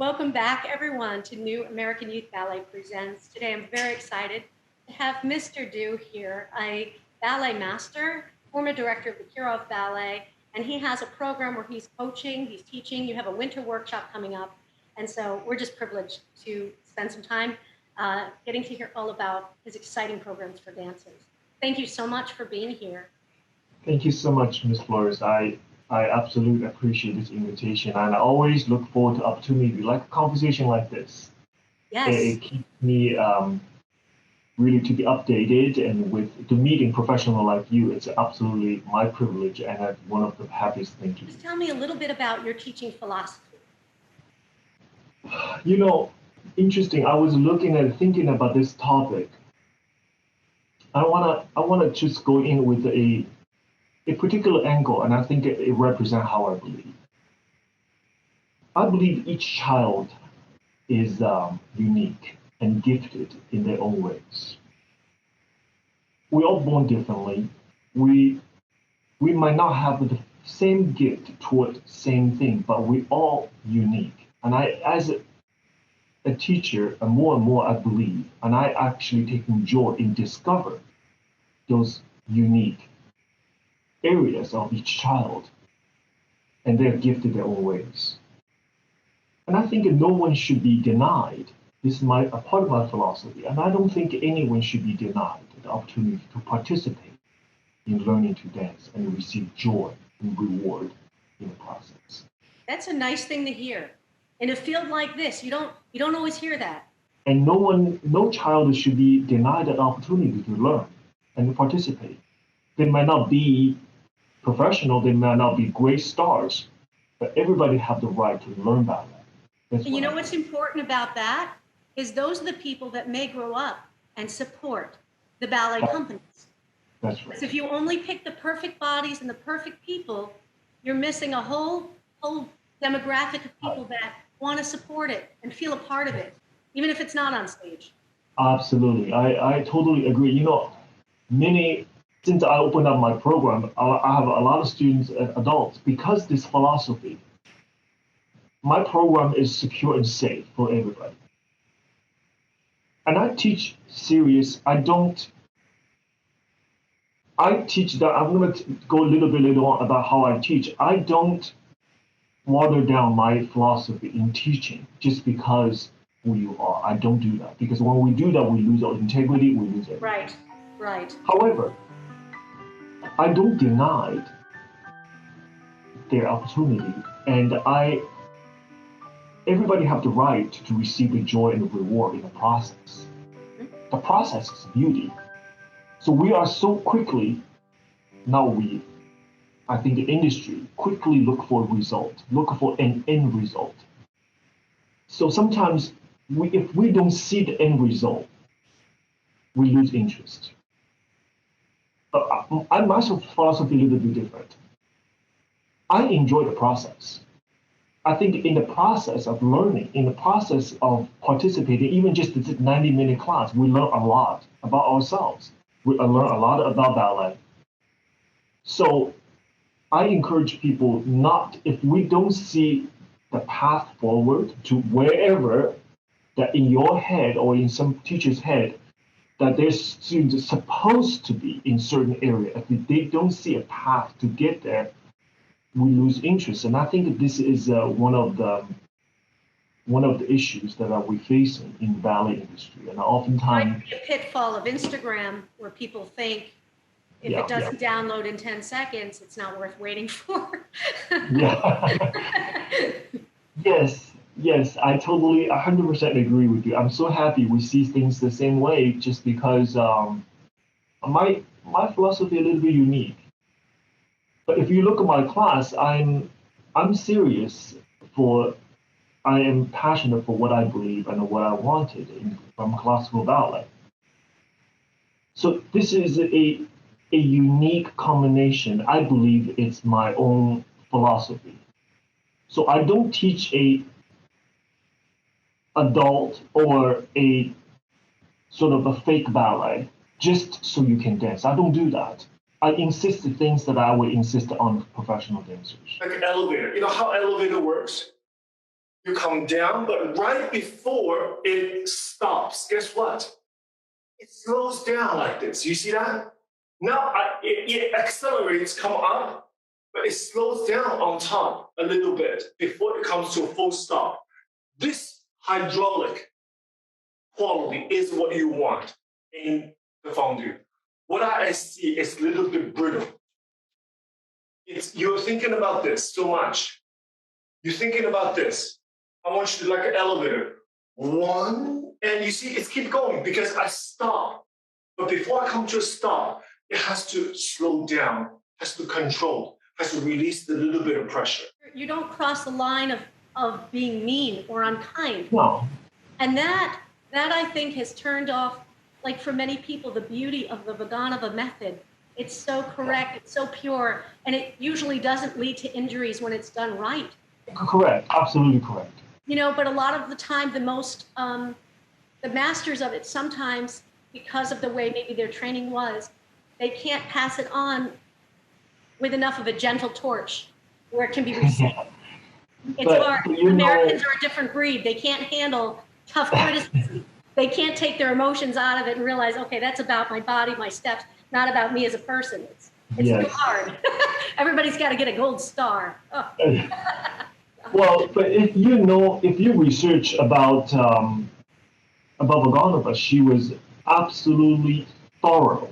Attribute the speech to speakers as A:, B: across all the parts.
A: Welcome back, everyone, to New American Youth Ballet Presents. Today, I'm very excited to have Mr. Du here, a ballet master, former director of the Kirov Ballet, and he has a program where he's coaching, he's teaching. You have a winter workshop coming up, and so we're just privileged to spend some time getting to hear all about his exciting programs for dancers. Thank you so much for being here.
B: Thank you so much, Ms. Flores. I absolutely appreciate this invitation, and I always look forward to opportunity like a conversation like this.
A: Yes.
B: It keeps me really to be updated, and with the meeting professional like you, it's absolutely my privilege and one of the happiest things.
A: Just tell me a little bit about your teaching philosophy.
B: You know, interesting. I was thinking about this topic. I wanna just go in with a particular angle, and I think it represents how I believe. I believe each child is unique and gifted in their own ways. We're all born differently. We might not have the same gift toward same thing, but we're all unique. And I, as a teacher, and more I believe, and I actually taking joy in discover those unique areas of each child, and they're gifted their own ways. And I think no one should be denied. This is a part of my philosophy, and I don't think anyone should be denied the opportunity to participate in learning to dance and receive joy and reward in the process.
A: That's a nice thing to hear. In a field like this, you don't always hear that.
B: And no child should be denied that opportunity to learn and to participate. They might not be professional, they might not be great stars, but everybody have the right to learn ballet.
A: And you know what's important about that is those are the people that may grow up and support the ballet companies.
B: That's right.
A: Because if you only pick the perfect bodies and the perfect people, you're missing a whole demographic of people that want to support it and feel a part of it, even if it's not on stage.
B: Absolutely, I totally agree. You know, since I opened up my program, I have a lot of students and adults because this philosophy. My program is secure and safe for everybody. And I teach serious. I teach that. I'm going to go a little bit later on about how I teach. I don't water down my philosophy in teaching just because who you are. I don't do that, because when we do that, we lose our integrity, we lose everything.
A: Right.
B: However, I don't deny their opportunity, and everybody have the right to receive the joy and the reward in the process. The process is beauty. So we are so quickly, I think the industry quickly look for a result, look for an end result. So sometimes if we don't see the end result, we lose interest. My philosophy is a little bit different. I enjoy the process. I think in the process of learning, in the process of participating, even just this 90-minute class, we learn a lot about ourselves. We learn a lot about ballet. So I encourage people if we don't see the path forward to wherever that in your head or in some teacher's head, that their students are supposed to be in certain area, if they don't see a path to get there, we lose interest. And I think this is one of the issues that we're facing in the ballet industry. And oftentimes,
A: might be a pitfall of Instagram where people think if it doesn't download in 10 seconds, it's not worth waiting for.
B: Yes, I totally 100% agree with you. I'm so happy we see things the same way, just because my philosophy is a little bit unique. But if you look at my class, I'm serious I am passionate for what I believe and what I wanted from classical ballet. So this is a unique combination. I believe it's my own philosophy. So I don't teach a adult or a sort of a fake ballet just so you can dance. I don't do that. I insist the things that I would insist on professional dancers.
C: Like an elevator. You know how elevator works? You come down, but right before it stops, guess what? It slows down like this. You see that? Now it accelerates, come up, but it slows down on top a little bit before it comes to a full stop. This hydraulic quality is what you want in the fondue. What I see is a little bit brittle. You're thinking about this so much. You're thinking about this. I want you to like an elevator. One, and you see it's keep going because I stop. But before I come to a stop, it has to slow down, has to control, has to release a little bit of pressure.
A: You don't cross the line of being mean or unkind.
B: No.
A: And that I think has turned off, like for many people, the beauty of the Vaganova method. It's so correct, it's so pure, and it usually doesn't lead to injuries when it's done right.
B: Correct, absolutely correct.
A: You know, but a lot of the time, the masters of it, sometimes because of the way maybe their training was, they can't pass it on with enough of a gentle torch where it can be received. It's hard. Americans are a different breed. They can't handle tough criticism. They can't take their emotions out of it and realize, okay, that's about my body, my steps, not about me as a person. It's too hard. Everybody's got to get a gold star. Oh.
B: Well, but if you research about Vaganova, she was absolutely thorough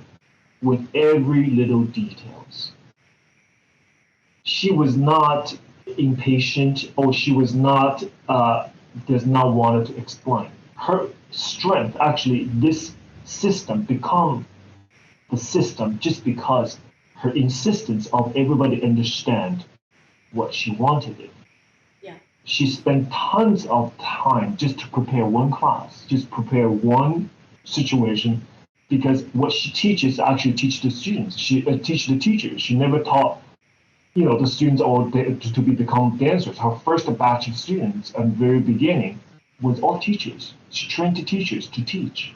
B: with every little details. She was not impatient, or she was not does not want to explain. Her strength, actually, this system become the system just because her insistence of everybody understand what she wanted it.
A: Yeah.
B: She spent tons of time just to prepare one class, just prepare one situation, because what she teaches actually teach the students. She teach the teachers. She never taught, the students to become dancers. Her first batch of students at the very beginning was all teachers. She trained the teachers to teach.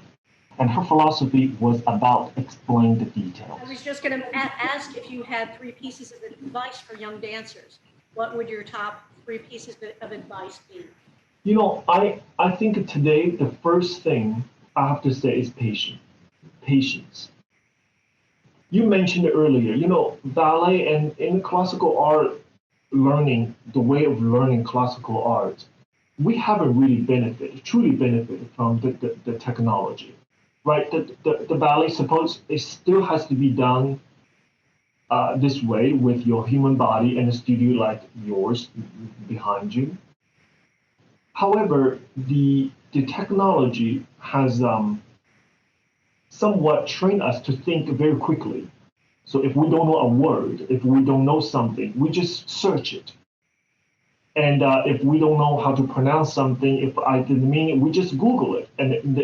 B: And her philosophy was about explaining the details.
A: I was just going to ask if you had 3 pieces of advice for young dancers. What would your top 3 pieces of advice be?
B: I think today the first thing I have to say is patience. You mentioned earlier, ballet and in classical art learning, the way of learning classical art, we haven't really truly benefited from the technology, right? The ballet, suppose it still has to be done this way with your human body and a studio like yours behind you. However, the technology has somewhat trained us to think very quickly. So if we don't know a word, if we don't know something, we just search it. And if we don't know how to pronounce something, if I didn't mean it, we just Google it. And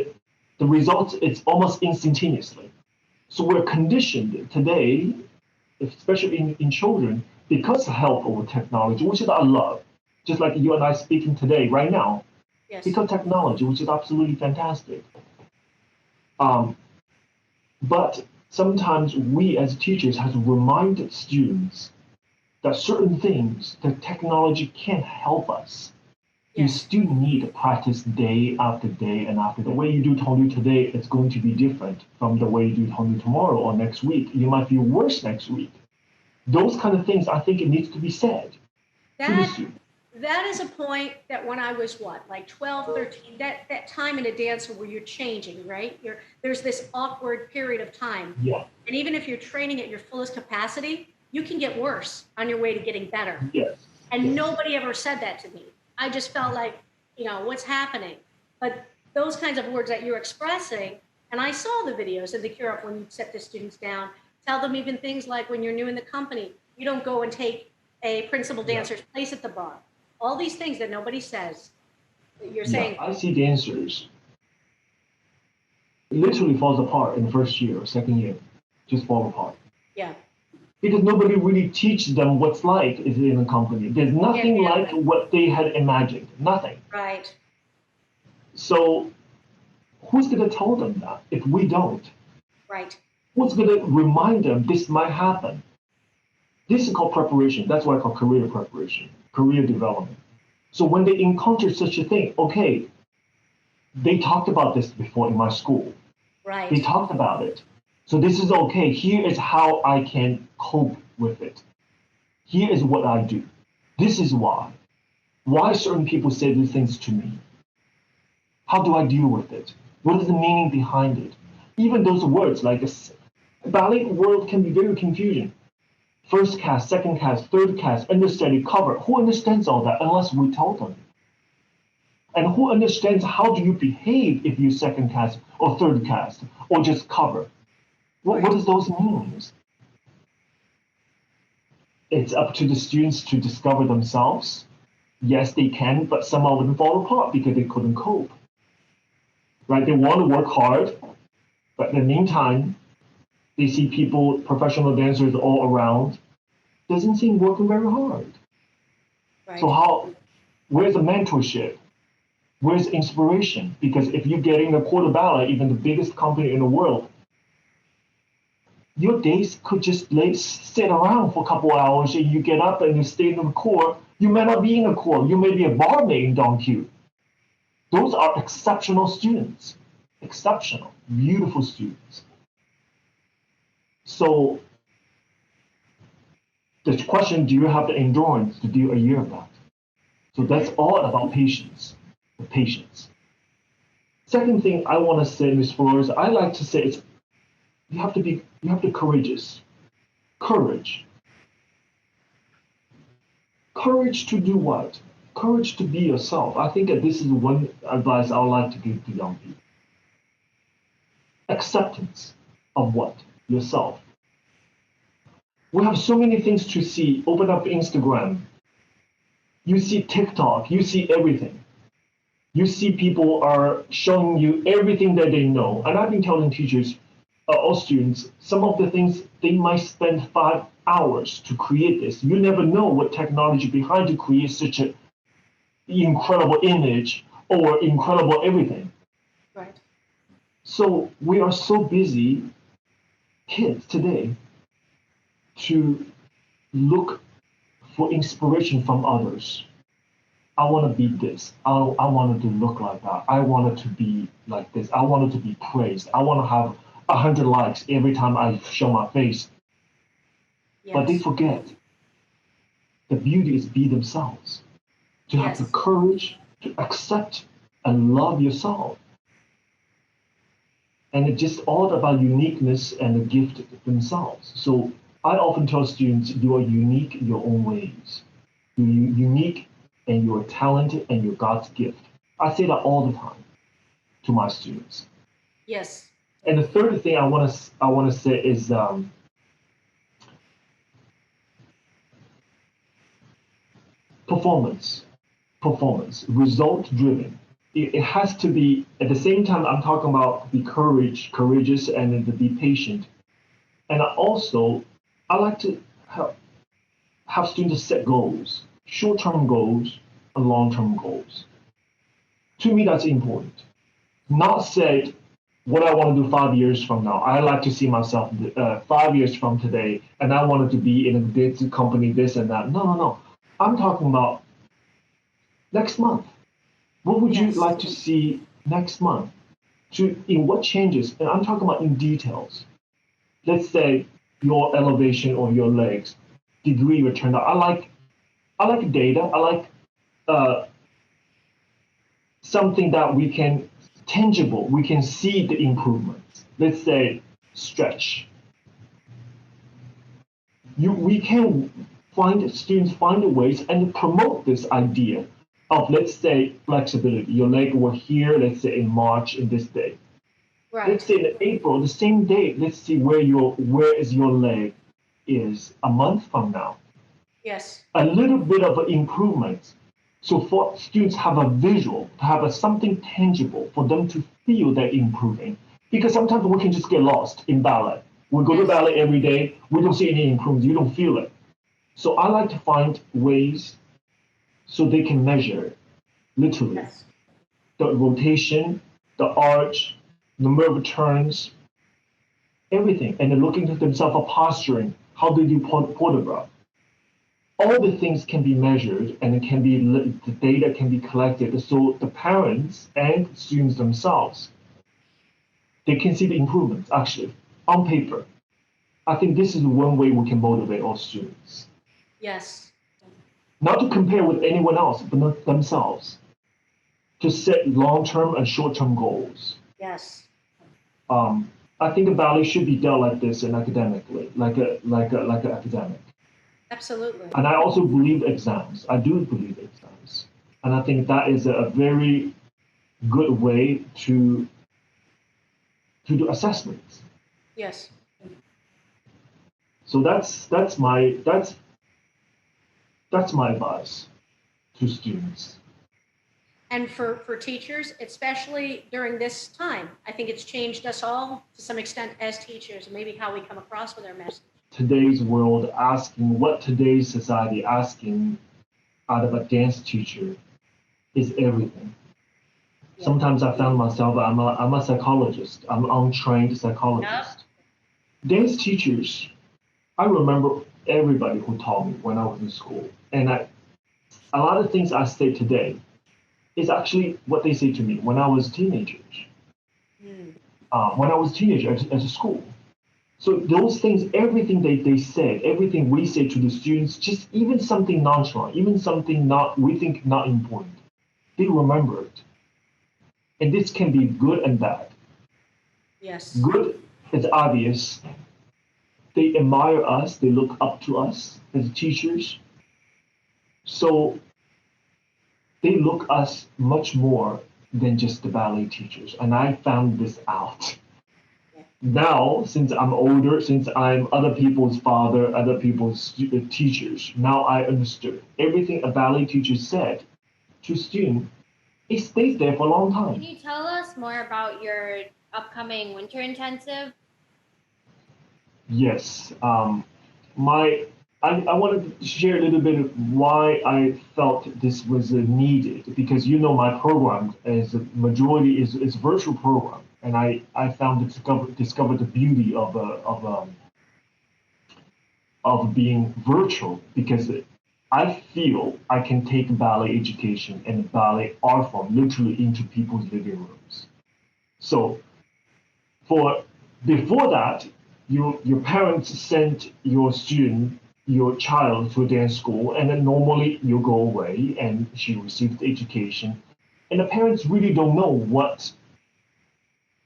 B: the results, it's almost instantaneously. So we're conditioned today, especially in children, because of help over technology, which is I love. Just like you and I speaking today, right now,
A: Yes.
B: Because technology, which is absolutely fantastic. But sometimes we as teachers have to remind students that certain things, that technology can't help us.
A: Yes.
B: You still need to practice day after day and after. The way you do Tongdu today is going to be different from the way you do Tongdu tomorrow or next week. You might feel worse next week. Those kind of things, I think it needs to be said to the student.
A: That is a point that when I was like 12, 13, that time in a dance where you're changing, right? There's this awkward period of time.
B: Yeah.
A: And even if you're training at your fullest capacity, you can get worse on your way to getting better.
B: Yes.
A: And nobody ever said that to me. I just felt like, what's happening? But those kinds of words that you're expressing, and I saw the videos of the Kirov when you set the students down, tell them even things like when you're new in the company, you don't go and take a principal dancer's place at the bar. All these things that nobody says. You're saying.
B: I see dancers literally falls apart in the first year or second year, just fall apart.
A: Yeah.
B: Because nobody really teaches them what's like is in a company. There's nothing like what they had imagined. Nothing.
A: Right.
B: So who's going to tell them that if we don't?
A: Right.
B: Who's going to remind them this might happen? This is called preparation. That's what I call career preparation, career development. So when they encounter such a thing, okay, they talked about this before in my school.
A: Right.
B: They talked about it. So this is okay. Here is how I can cope with it. Here is what I do. This is why. Why certain people say these things to me? How do I deal with it? What is the meaning behind it? Even those words, like ballet world can be very confusing. First cast, second cast, third cast, understudy, cover. Who understands all that unless we tell them? And who understands how do you behave if you second cast or third cast or just cover? What does those means? It's up to the students to discover themselves. Yes, they can, but some of them fall apart because they couldn't cope. Right? They want to work hard, but in the meantime, they see people, professional dancers all around, doesn't seem working very hard.
A: Right.
B: So where's the mentorship? Where's inspiration? Because if you're getting a quarter ballet, even the biggest company in the world, your days could just sit around for a couple hours and you get up and you stay in the core. You may not be in the core. You may be a barmaid in Donq. Those are exceptional students. Exceptional, beautiful students. So the question, do you have the endurance to do a year of that? So that's all about patience. Patience. Second thing I want to say, Ms. Flores, I like to say is you have to be courageous. Courage. Courage to do what? Courage to be yourself. I think that this is one advice I would like to give to young people. Acceptance of what? Yourself. We have so many things to see. Open up Instagram. You see TikTok. You see everything. You see people are showing you everything that they know. And I've been telling teachers, all students, some of the things they might spend 5 hours to create this. You never know what technology behind to create such an incredible image or incredible everything.
A: Right.
B: So we are so busy, kids today, to look for inspiration from others. I want to be this. I wanted to look like that. I wanted to be like this. I wanted to be praised. I want to have 100 likes every time I show my face.
A: Yes.
B: But they forget the beauty is be themselves. To have
A: Yes.
B: the courage to accept and love yourself. And it's just all about uniqueness and the gift themselves. So I often tell students, you are unique in your own ways. You're unique and you're talented and you're God's gift. I say that all the time to my students.
A: Yes.
B: And the third thing I want to say is performance, result driven. It has to be at the same time. I'm talking about be courageous, and then to be patient. And I like to have students set goals, short-term goals and long-term goals. To me, that's important. Not say what I want to do 5 years from now. I like to see myself 5 years from today, and I wanted to be in this company, this and that. No. I'm talking about next month. What would you like to see next month? In what changes? And I'm talking about in details. Let's say your elevation of your legs, degree return. I like data. I like something that we can tangible. We can see the improvements. Let's say stretch. We can students find ways and promote this idea of, let's say, flexibility. Your leg were here, let's say in March in this day.
A: Right.
B: Let's say in April, the same day, let's see where is your leg is a month from now.
A: Yes.
B: A little bit of an improvement. So for students have a visual, to have something tangible for them to feel they're improving. Because sometimes we can just get lost in ballet. We go to ballet every day, we don't see any improvements, you don't feel it. So I like to find ways so they can measure it, literally.
A: Yes.
B: The rotation, the arch, number of turns, everything. And then looking at themselves for posturing, how they do port de bras. all the things can be measured and the data can be collected. So the parents and students themselves, they can see the improvements actually on paper. I think this is one way we can motivate all students.
A: Yes.
B: Not to compare with anyone else, but not themselves. To set long-term and short-term goals.
A: Yes.
B: I think a ballet should be dealt like this and academically, like an academic.
A: Absolutely.
B: And I also believe exams. I do believe exams, and I think that is a very good way to do assessments.
A: Yes.
B: So that's my advice to students.
A: And for teachers, especially during this time, I think it's changed us all to some extent as teachers, and maybe how we come across with our message.
B: Today's world asking what today's society asking out of a dance teacher is everything.
A: Yeah.
B: Sometimes I found myself, I'm a psychologist, I'm an untrained psychologist.
A: Yep.
B: Dance teachers, I remember everybody who taught me when I was in school. And a lot of things I say today is actually what they say to me when I was a teenager. When I was a teenager at a school. So those things, everything they said, everything we say to the students, just even something nonchalant, even something we think not important, they remember it. And this can be good and bad.
A: Yes.
B: Good is obvious. They admire us, they look up to us as teachers. So they look us much more than just the ballet teachers. And I found this out. Now, since I'm older, since I'm other people's father, other people's teachers, now I understood everything a ballet teacher said to students. It stays there for a long time.
D: Can you tell us more about your upcoming winter intensive?
B: Yes. I wanted to share a little bit of why I felt this was needed, because my program is a majority is virtual program, and I found discovered the beauty of being virtual, because I feel I can take ballet education and ballet art form literally into people's living rooms. So before that, your parents sent your child to a dance school, and then normally you go away and she receives education. And the parents really don't know what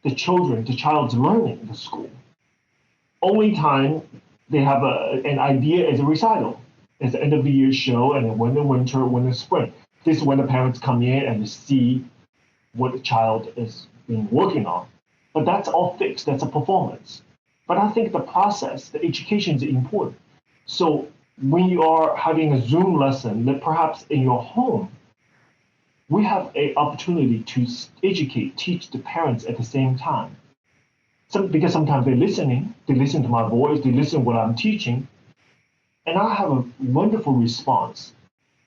B: the child's learning in the school. Only time they have an idea is a recital. It's the end of the year show, and then when the winter, when the spring. This is when the parents come in and see what the child is being working on. But that's all fixed, that's a performance. But I think the process, the education is important. So when you are having a Zoom lesson, that perhaps in your home, we have an opportunity to educate, teach the parents at the same time. Because sometimes they listen to my voice, they listen to what I'm teaching, and I have a wonderful response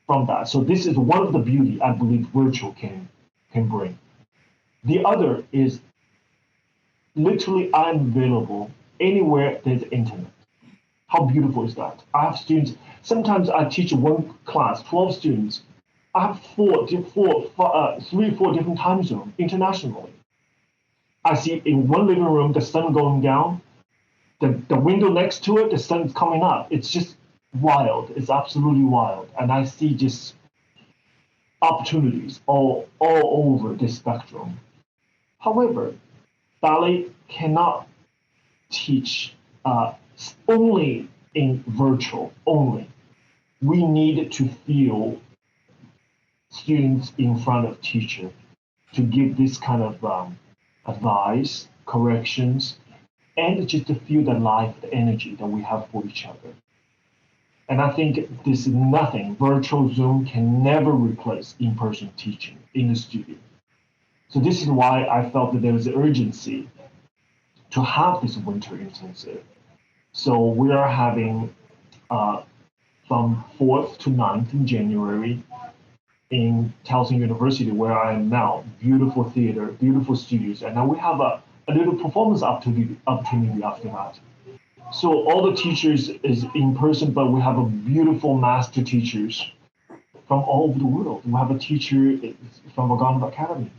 B: from that. So this is one of the beauty I believe virtual can bring. The other is literally I'm available anywhere there's internet. How beautiful is that? I have students, sometimes I teach one class, 12 students. I have 3 or 4 different time zones internationally. I see in one living room, the sun going down, the window next to it, the sun's coming up. It's just wild. It's absolutely wild. And I see just opportunities all over this spectrum. However, ballet cannot teach only in virtual, only. We need to feel students in front of teacher to give this kind of advice, corrections, and just to feel the life, the energy that we have for each other. And I think this is nothing. Virtual Zoom can never replace in-person teaching in the studio. So this is why I felt that there was an urgency to have this winter intensive. So we are having from 4th to 9th in January in Towson University, where I am now. Beautiful theater, beautiful studios, and now we have a little performance opportunity after that. So all the teachers is in person, but we have a beautiful master teachers from all over the world. We have a teacher from Vaganova Academy.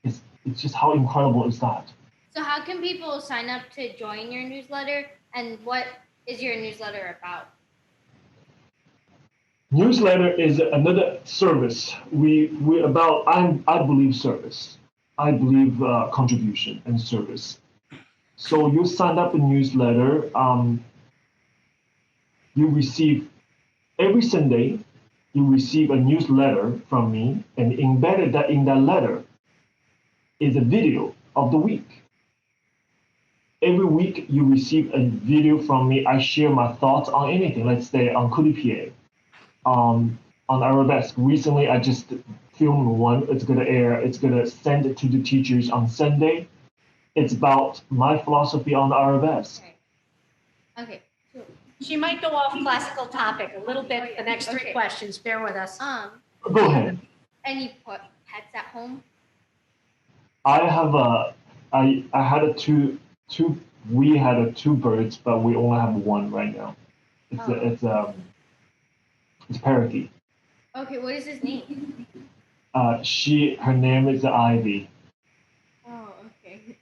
B: It's just how incredible is that?
D: So how can people sign up to join your newsletter, and what is your newsletter about?
B: Newsletter is another service. I believe service. I believe contribution and service. So you sign up a newsletter. You receive every Sunday. You receive a newsletter from me, and embedded that in that letter is a video of the week. Every week you receive a video from me. I share my thoughts on anything. Let's say on coup de pied, on arabesque. Recently, I just filmed one. It's gonna air. It's gonna send it to the teachers on Sunday. It's about my philosophy on arabesque.
D: Okay.
A: She might go off classical topic a little bit. The next three questions. Bear with us.
B: Go ahead.
D: Any pets at home?
B: I have I had a two. We had two birds, but we only have one right now. It's parakeet.
D: Okay, what is his name?
B: Her name is Ivy.
D: Oh, okay.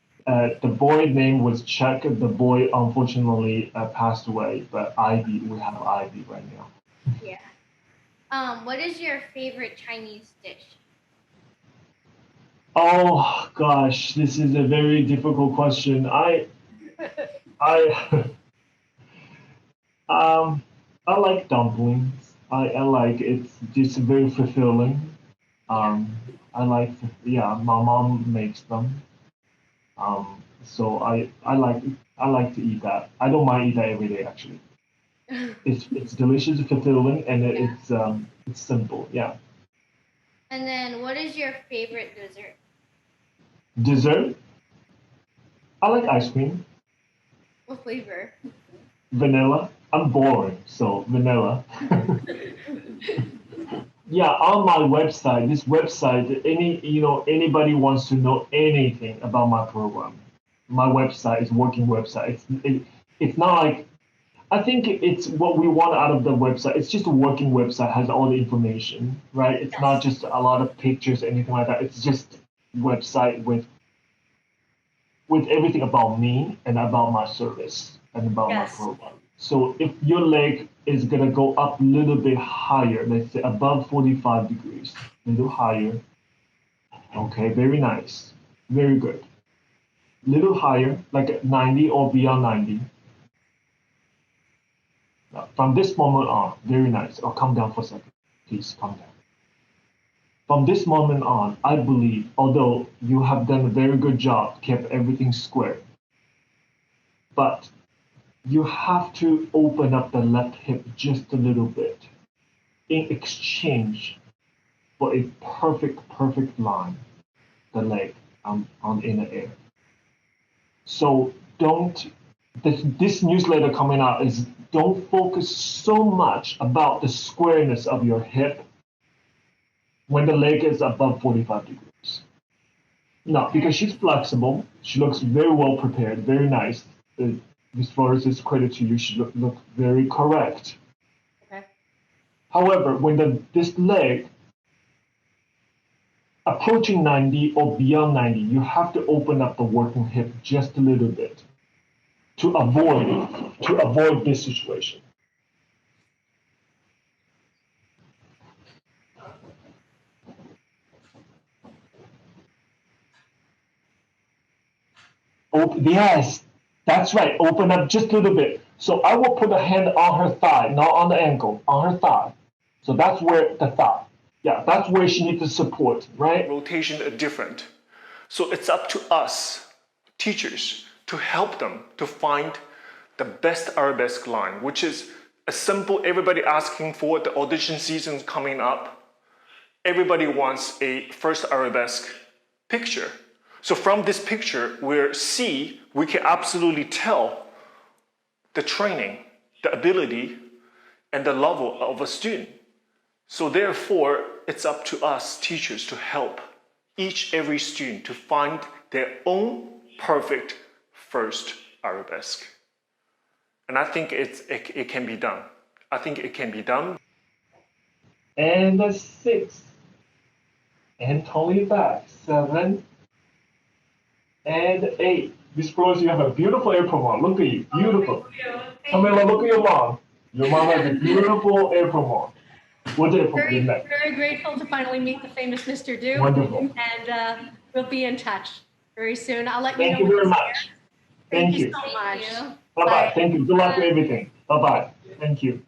B: The boy name was Chuck. The boy unfortunately passed away, but Ivy, we have Ivy right now.
D: Yeah. What is your favorite Chinese dish?
B: Oh gosh, this is a very difficult question. I I like dumplings. I like it's just very fulfilling. I like my mom makes them. So I like to eat that. I don't mind eat that every day actually. It's delicious, fulfilling, and it's simple. Yeah.
D: And then what is your favorite dessert?
B: Dessert. I like ice cream.
D: What flavor?
B: Vanilla. I'm boring, so vanilla. Yeah, on my website, this website, anybody wants to know anything about my program, my website is working website. It's not like I think it's what we want out of the website. It's just a working website, has all the information, right? It's not just a lot of pictures, anything like that. It's just website with everything about me and about my service and about my program. So if your leg is gonna go up a little bit higher, let's say above 45 degrees, a little higher. Okay, very nice, very good. Little higher, like 90 or beyond 90. Now, from this moment on, very nice. Oh, calm down for a second, please calm down. From this moment on, I believe, although you have done a very good job, kept everything square, but you have to open up the left hip just a little bit in exchange for a perfect line, the leg on in the air. So this newsletter coming out is don't focus so much about the squareness of your hip when the leg is above 45 degrees. No, because she's flexible, she looks very well prepared, very nice. Ms. Flores, is credit to you. She look very correct.
A: Okay.
B: However, when this leg approaching 90 or beyond 90, you have to open up the working hip just a little bit to avoid this situation. Yes, that's right. Open up just a little bit. So I will put a hand on her thigh, not on the ankle, on her thigh. So that's where the thigh. Yeah, that's where she needs the support, right?
C: Rotation are different. So it's up to us, teachers, to help them to find the best arabesque line, which is a simple, everybody asking for the audition season coming up. Everybody wants a first arabesque picture. So from this picture, we can absolutely tell the training, the ability, and the level of a student. So therefore, it's up to us teachers to help every student to find their own perfect first arabesque. And I think it can be done. I think it can be done.
B: And 6. And totally back. 7. And 8. Miss Flores, you have a beautiful apron on. Look at you. Beautiful. Camila, look at your mom. Your mom has a beautiful apron on. What's the apron in next?
A: Very grateful to finally meet the famous Mr. Du.
B: Wonderful.
A: And we'll be in touch very soon. I'll let you know.
B: Thank you very much.
A: Thank
B: Thank
A: you
B: you.
A: so much.
B: Bye-bye. Thank you. Good luck with everything. Bye-bye. Thank you.